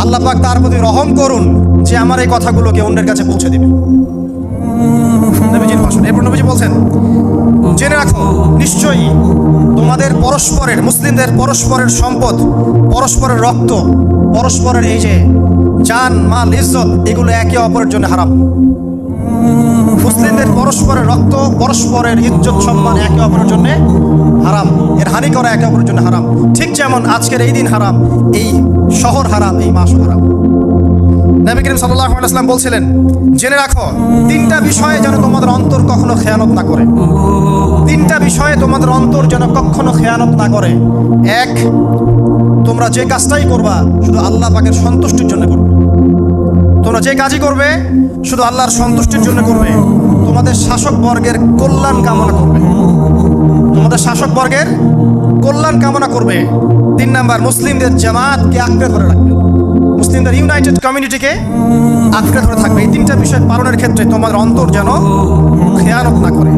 আল্লাহ পাক তার প্রতি রহম করুন যে আমার এই কথাগুলোকে অন্যের কাছে পৌঁছে দিবে। নবীজির ভাষণ। এরপর নবীজি বলছেন, জেনে রাখো নিশ্চয়ই তোমাদের পরস্পরের, মুসলিমদের পরস্পরের সম্পদ, পরস্পরের রক্ত, পরস্পরের এই যে জান মাল ইজ্জত, এগুলো একে অপরের জন্য হারাম। মুসলিমদের পরস্পরের রক্ত, পরস্পরের ইজ্জত সম্মান একে অপরের জন্য হারাম, এর হানি করা একে অপরের জন্য হারাম। ঠিক যেমন আজকের এই দিন হারাম, এই শহর হারাম, এই মাসও হারাম। নবী করিম সাল্লাল্লাহু আলাইহি ওয়াসাল্লাম বলছিলেন, জেনে রাখো তিনটা বিষয়ে যেন তোমাদের অন্তর কখনো খেয়ানত না করে। তিনটা বিষয়ে তোমাদের অন্তর যেন কখনো খেয়ানত না করে। এক, তোমরা যে কাজটাই করবা শুধু আল্লাহ পাকের সন্তুষ্টির জন্য করবে। তোমরা যে কাজই করবে শুধু আল্লাহর সন্তুষ্টির জন্য করবে। তোমাদের শাসক বর্গের কল্যাণ কামনা করবে। তোমাদের শাসক বর্গের কল্যাণ কামনা করবে। 3 নাম্বার, মুসলিমদের জামাতকে আঁকড়ে ধরে রাখবে। মুসলিমদের ইউনাইটেড কমিউনিটিকে আঁকড়ে ধরে থাকবে। এই তিনটা বিষয় পালনের ক্ষেত্রে তোমাদের অন্তর যেন খেয়ানত না করে।